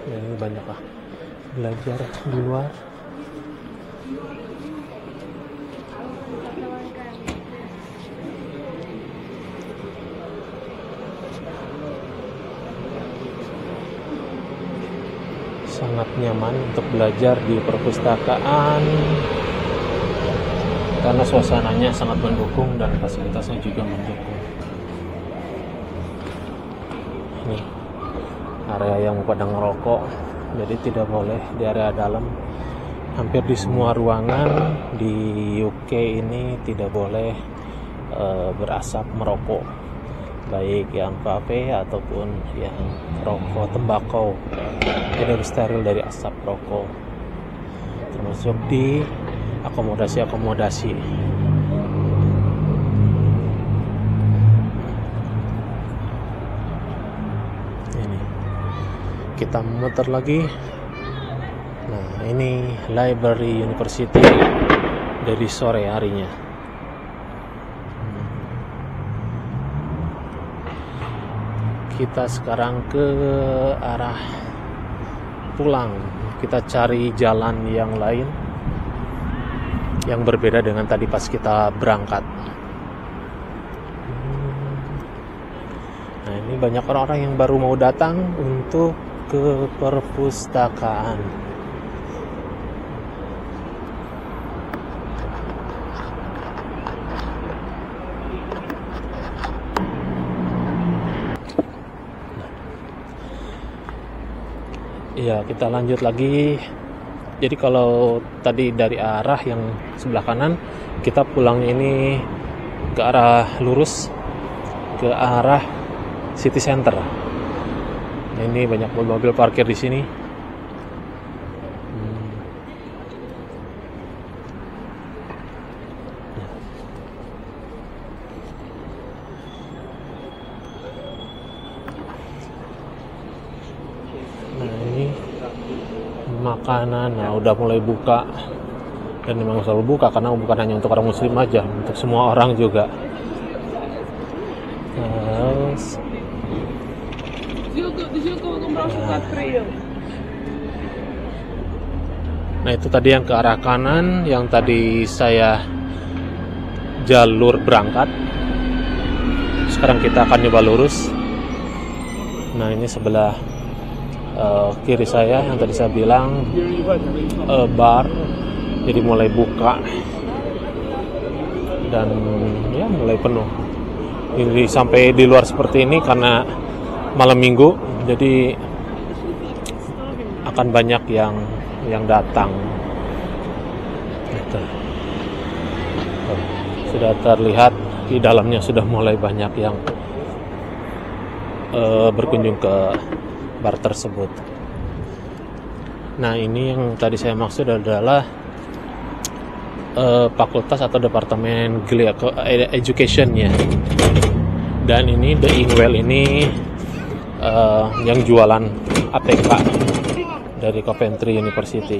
Ini banyak lah belajar di luar. Sangat nyaman untuk belajar di perpustakaan karena suasananya sangat mendukung dan fasilitasnya juga mendukung. Ini area yang pada ngerokok, jadi tidak boleh di area dalam. Hampir di semua ruangan di UK ini tidak boleh berasap merokok. baik yang vape ataupun yang rokok tembakau, tidak steril dari asap rokok, termasuk di akomodasi. Ini kita muter lagi. Nah, ini Library University dari sore harinya. Kita sekarang ke arah pulang. Kita cari jalan yang lain yang berbeda dengan tadi pas kita berangkat. Nah, ini banyak orang-orang yang baru mau datang untuk ke perpustakaan. Ya, kita lanjut lagi. Jadi kalau tadi dari arah yang sebelah kanan, kita pulang ini ke arah lurus ke arah City Center. Ini banyak mobil parkir di sini. Makanan, nah udah mulai buka, dan memang selalu buka karena bukan hanya untuk orang muslim aja, untuk semua orang juga. Terus nah itu tadi yang ke arah kanan, yang tadi saya jalur berangkat. Sekarang kita akan nyoba lurus. Nah, ini sebelah kiri saya yang tadi saya bilang bar, jadi mulai buka dan ya mulai penuh. Ini sampai di luar seperti ini karena malam minggu, jadi akan banyak yang datang. Sudah terlihat di dalamnya sudah mulai banyak yang berkunjung ke bar tersebut. Nah, ini yang tadi saya maksud adalah fakultas atau departemen education-nya. Dan ini The Ingwell ini yang jualan ATK dari Coventry University.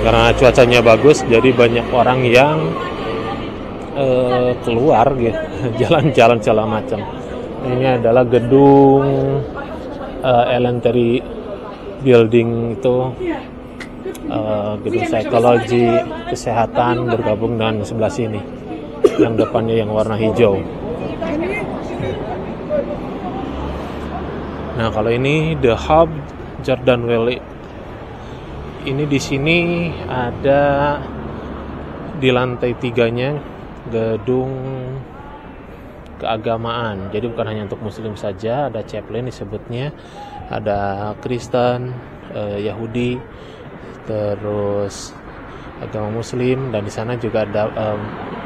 Karena cuacanya bagus, jadi banyak orang yang keluar gitu, jalan-jalan segala macam. Ini adalah gedung elementary building itu, gedung psikologi kesehatan bergabung dengan sebelah sini, yang depannya yang warna hijau. Nah, kalau ini The Hub Jordan Valley. Ini di sini ada di lantai 3-nya gedung keagamaan. Jadi bukan hanya untuk muslim saja, ada chaplain disebutnya, ada Kristen, Yahudi, terus agama muslim, dan di sana juga ada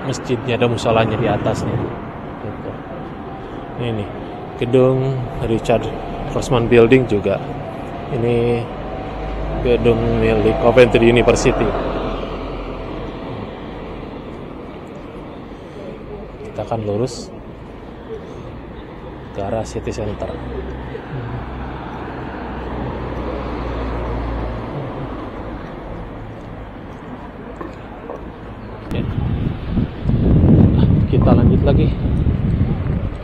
masjidnya, ada musholanya di atasnya. Gitu. Ini gedung Richard Crossman Building juga. Ini gedung milik Coventry University. Kita akan lurus ke arah City Center. Ya. Kita lanjut lagi.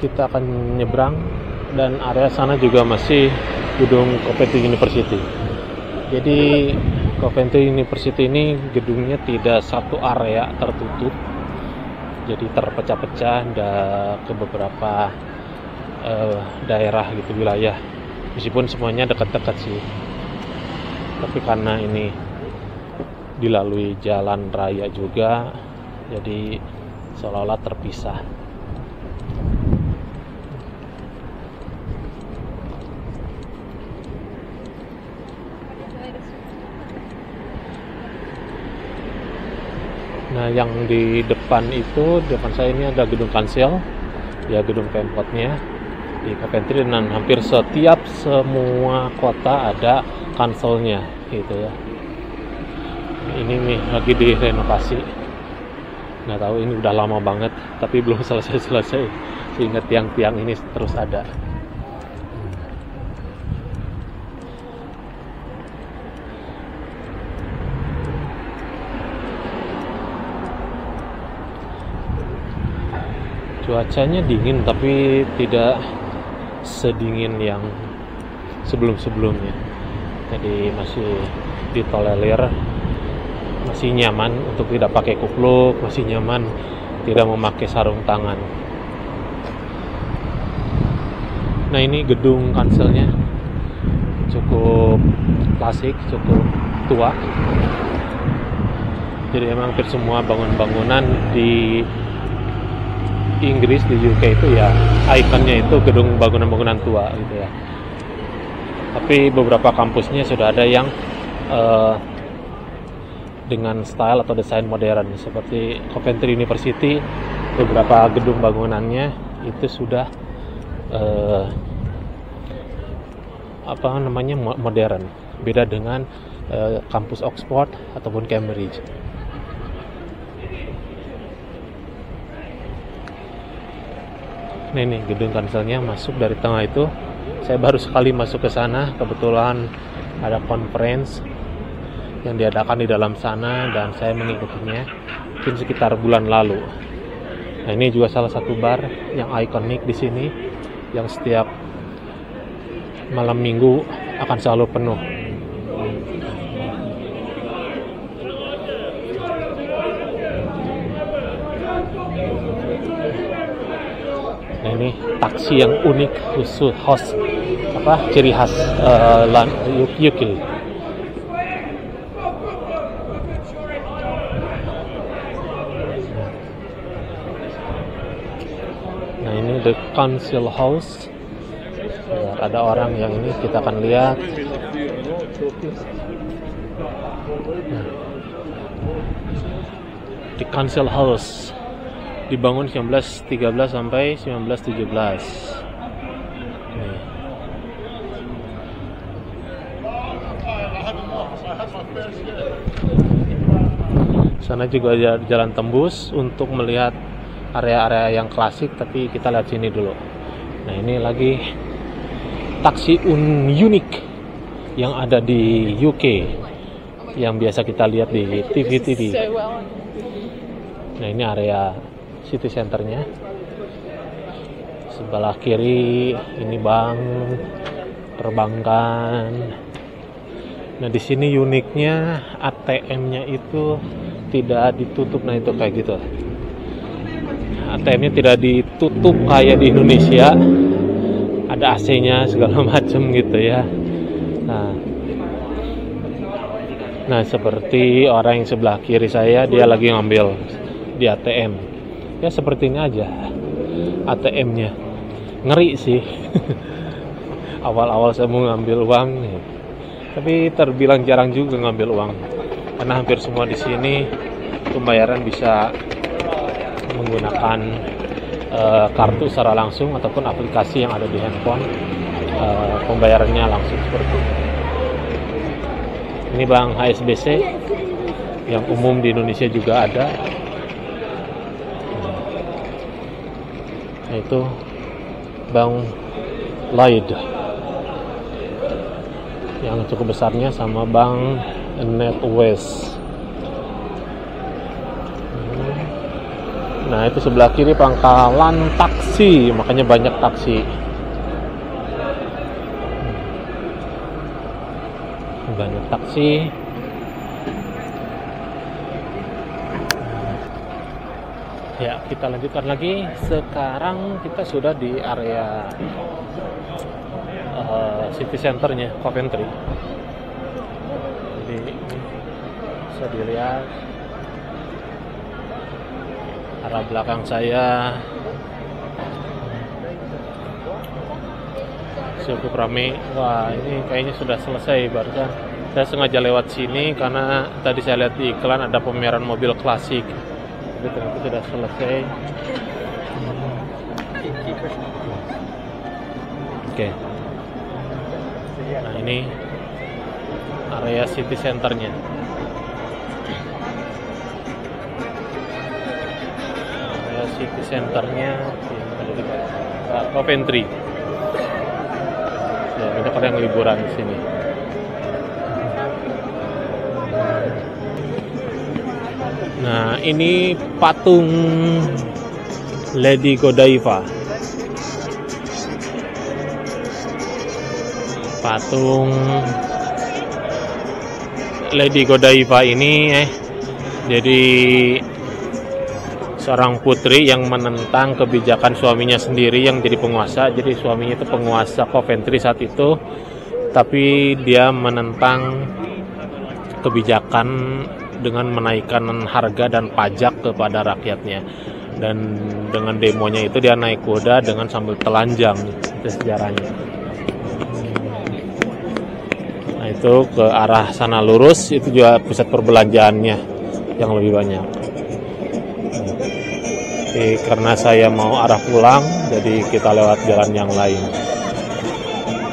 Kita akan nyebrang, dan area sana juga masih gedung Coventry University. Jadi Coventry University ini gedungnya tidak satu area tertutup, jadi terpecah-pecah ke beberapa daerah gitu, wilayah. Meskipun semuanya dekat-dekat sih, tapi karena ini dilalui jalan raya juga, jadi seolah-olah terpisah. Nah, yang di depan saya ini ada gedung kansil, ya gedung Pemkotnya di Coventry, dan hampir setiap semua kota ada kanselnya gitu ya. Ini nih lagi direnovasi. Nggak tahu ini udah lama banget, tapi belum selesai sehingga tiang-tiang ini terus ada. Cuacanya dingin tapi tidak sedingin yang sebelum-sebelumnya. Jadi masih ditolerir, masih nyaman untuk tidak pakai kupluk, masih nyaman tidak memakai sarung tangan. Nah, ini gedung kanselnya cukup klasik, cukup tua. Jadi emang hampir semua bangunan di Inggris, di UK itu ya ikonnya itu gedung bangunan-bangunan tua gitu ya. Tapi beberapa kampusnya sudah ada yang dengan style atau desain modern, seperti Coventry University. Beberapa gedung bangunannya itu sudah modern, beda dengan kampus Oxford ataupun Cambridge. Nah, ini gedung kanselnya masuk dari tengah itu. Saya baru sekali masuk ke sana, kebetulan ada conference yang diadakan di dalam sana dan saya mengikutinya mungkin sekitar bulan lalu. Nah, ini juga salah satu bar yang ikonik di sini, yang setiap malam minggu akan selalu penuh. Nah, ini taksi yang unik, khusus ciri khas UK. Nah, ini The Council House. Ada orang yang ini kita akan lihat. Nah, The Council House dibangun 1913 sampai 1917. Nih. Sana juga ada jalan tembus untuk melihat area-area yang klasik, tapi kita lihat sini dulu. Nah, ini lagi taksi unik yang ada di UK yang biasa kita lihat di TV. Nah, ini area city centernya. Sebelah kiri ini bank, perbankan. Nah, di sini uniknya ATM-nya itu tidak ditutup. Nah, itu kayak gitu. ATM-nya tidak ditutup kayak di Indonesia. Ada AC-nya segala macam gitu ya. Nah, seperti orang yang sebelah kiri saya, dia lagi ngambil di ATM. Ya seperti ini aja ATM-nya. Ngeri sih. Awal-awal saya mau ngambil uang nih, tapi terbilang jarang juga ngambil uang, karena hampir semua di sini pembayaran bisa menggunakan kartu secara langsung ataupun aplikasi yang ada di handphone. Pembayarannya langsung seperti ini. Ini Bank HSBC yang umum di Indonesia juga ada. Itu Bank Lloyd yang cukup besarnya, sama Bank NatWest. Nah, itu sebelah kiri pangkalan taksi, makanya banyak taksi. Banyak taksi. Ya, kita lanjutkan lagi. Sekarang kita sudah di area city centernya Coventry. Jadi bisa dilihat arah belakang saya cukup ramai. Wah, ini kayaknya sudah selesai barusan. Saya sengaja lewat sini karena tadi saya lihat di iklan ada pameran mobil klasik. Tapi ternyata sudah selesai. Oke. Nah, ini area city centernya. Area city centernya Coventry. Ya, banyak orang yang liburan di sini. Nah, ini patung Lady Godiva. Patung Lady Godiva ini jadi seorang putri yang menentang kebijakan suaminya sendiri yang jadi penguasa. Jadi suaminya itu penguasa Coventry saat itu, tapi dia menentang kebijakan dengan menaikkan harga dan pajak kepada rakyatnya. Dan dengan demonya itu dia naik kuda dengan sambil telanjang. Itu sejarahnya. Nah, itu ke arah sana lurus, itu juga pusat perbelanjaannya yang lebih banyak. Jadi, karena saya mau arah pulang, jadi kita lewat jalan yang lain.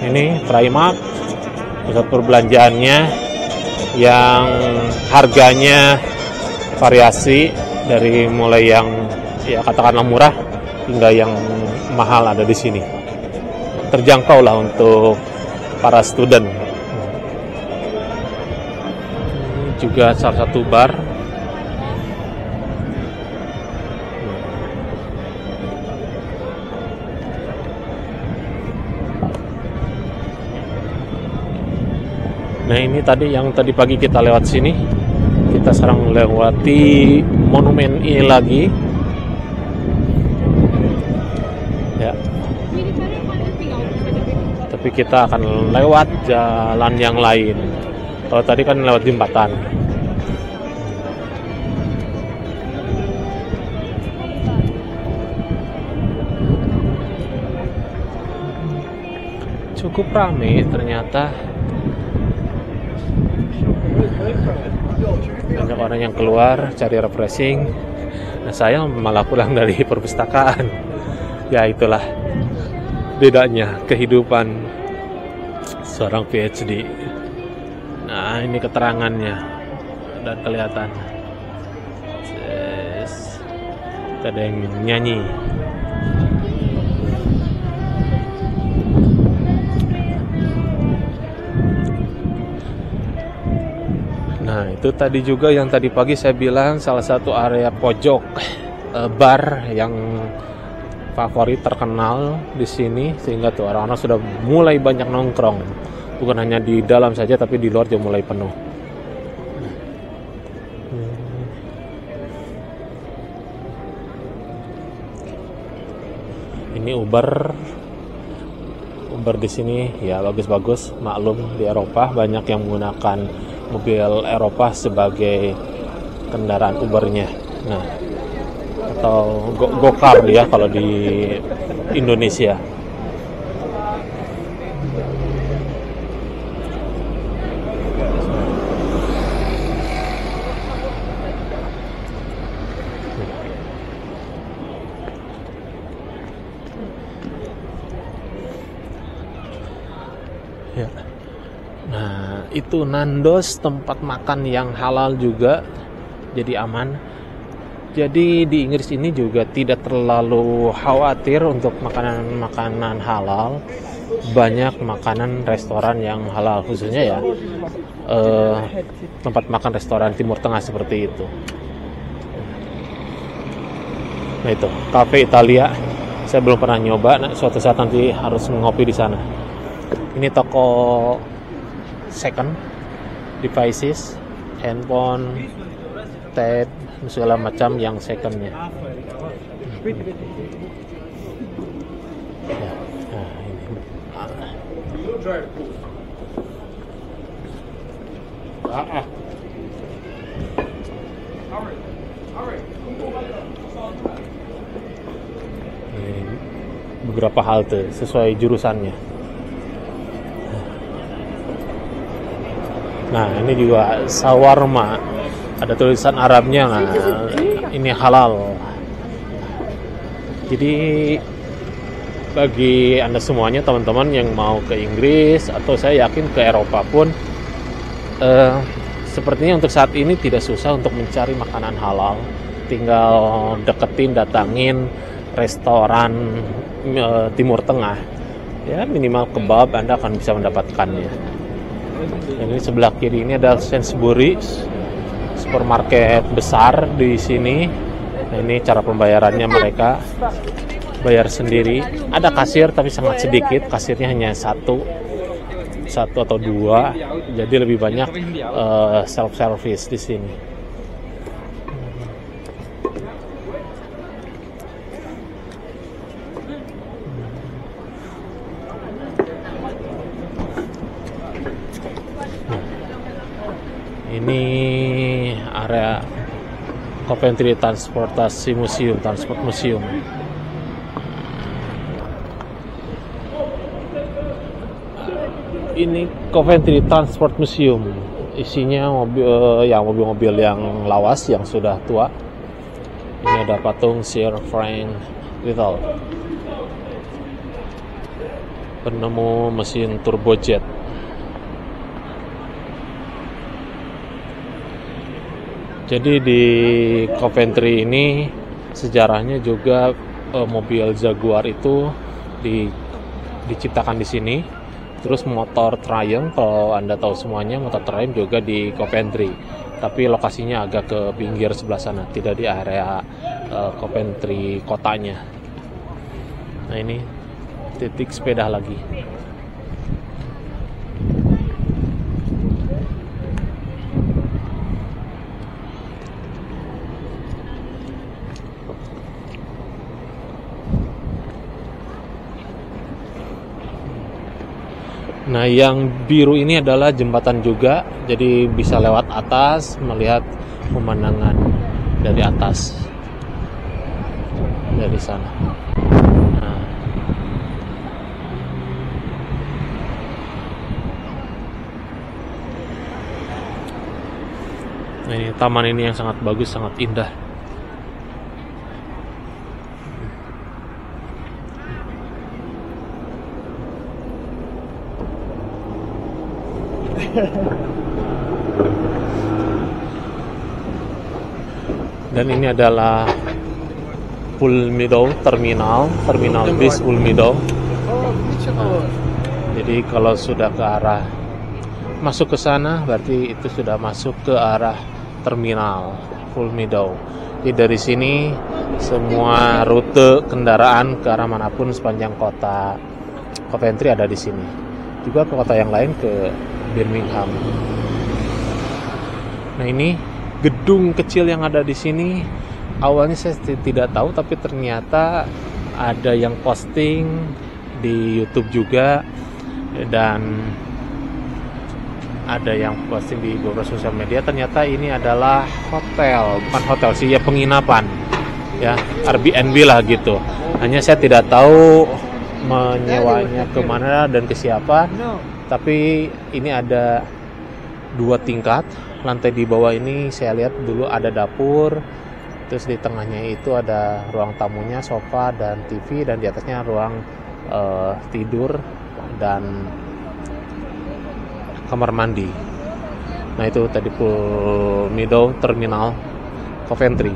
Ini Primark, pusat perbelanjaannya yang harganya variasi dari mulai yang ya katakanlah murah hingga yang mahal ada di sini. Terjangkau lah untuk para student. Ini juga salah satu bar. Nah, ini tadi yang tadi pagi kita lewat sini. Kita sekarang melewati monumen ini lagi. Ya. Tapi kita akan lewat jalan yang lain. Kalau tadi kan lewat jembatan. Cukup ramai ternyata. Banyak orang yang keluar cari refreshing. Nah, saya malah pulang dari perpustakaan. Ya, itulah bedanya kehidupan seorang PhD. Nah, ini keterangannya dan kelihatan. Yes. Ada yang nyanyi. Nah, itu tadi juga yang tadi pagi saya bilang salah satu area pojok bar yang favorit terkenal di sini, sehingga tuh orang-orang sudah mulai banyak nongkrong. Bukan hanya di dalam saja tapi di luar juga mulai penuh. Ini Uber di sini ya bagus-bagus, maklum di Eropa banyak yang menggunakan mobil Eropa sebagai kendaraan Ubernya. Nah, atau go-kart ya kalau di Indonesia. Ya. Nah, itu Nando's, tempat makan yang halal juga, jadi aman. Jadi di Inggris ini juga tidak terlalu khawatir untuk makanan-makanan halal. Banyak makanan restoran yang halal, khususnya ya tempat makan restoran Timur Tengah seperti itu. Nah, itu Cafe Italia. Saya belum pernah nyoba. Nah, suatu saat nanti harus ngopi di sana. Ini toko second devices, handphone, tab, segala macam yang secondnya. Ya, nah ini. Ini beberapa halte sesuai jurusannya. Nah, ini juga shawarma. Ada tulisan Arabnya. Nah, ini halal. Jadi bagi Anda semuanya, teman-teman yang mau ke Inggris atau saya yakin ke Eropa pun, sepertinya untuk saat ini tidak susah untuk mencari makanan halal. Tinggal datangin restoran Timur Tengah. Ya, minimal kebab Anda akan bisa mendapatkannya. Dan ini sebelah kiri ini ada Sainsbury's, supermarket besar di sini. Nah, ini cara pembayarannya, mereka bayar sendiri. Ada kasir tapi sangat sedikit, kasirnya hanya satu atau dua, jadi lebih banyak self service di sini. Ini area Coventry Transport Museum. Ini Coventry Transport Museum. Isinya mobil-mobil yang lawas, yang sudah tua. Ini ada patung Sir Frank Whittle, penemu mesin turbojet. Jadi di Coventry ini sejarahnya juga mobil Jaguar itu diciptakan di sini. Terus motor Triumph, kalau Anda tahu semuanya, motor Triumph juga di Coventry. Tapi lokasinya agak ke pinggir sebelah sana, tidak di area Coventry kotanya. Nah, ini titik sepeda lagi. Nah, yang biru ini adalah jembatan juga, jadi bisa lewat atas melihat pemandangan dari atas dari sana. Nah, ini taman ini yang sangat bagus, sangat indah. Dan ini adalah Hull Meadow terminal bis Hull Meadow. Jadi kalau sudah ke arah masuk ke sana, berarti itu sudah masuk ke arah terminal Hull Meadow. Jadi dari sini semua rute kendaraan ke arah manapun sepanjang kota Coventry ada di sini. Juga ke kota yang lain, ke Birmingham. Nah, ini gedung kecil yang ada di sini. Awalnya saya tidak tahu, tapi ternyata ada yang posting di YouTube juga, dan ada yang posting di beberapa sosial media. Ternyata ini adalah hotel, bukan hotel sih, ya penginapan, ya Airbnb lah gitu. Hanya saya tidak tahu menyewanya kemana dan ke siapa. Tapi ini ada 2 tingkat. Lantai di bawah ini saya lihat dulu ada dapur. Terus di tengahnya itu ada ruang tamunya, sofa dan TV, dan di atasnya ruang tidur dan kamar mandi. Nah, itu tadi Hull Meadow Terminal Coventry.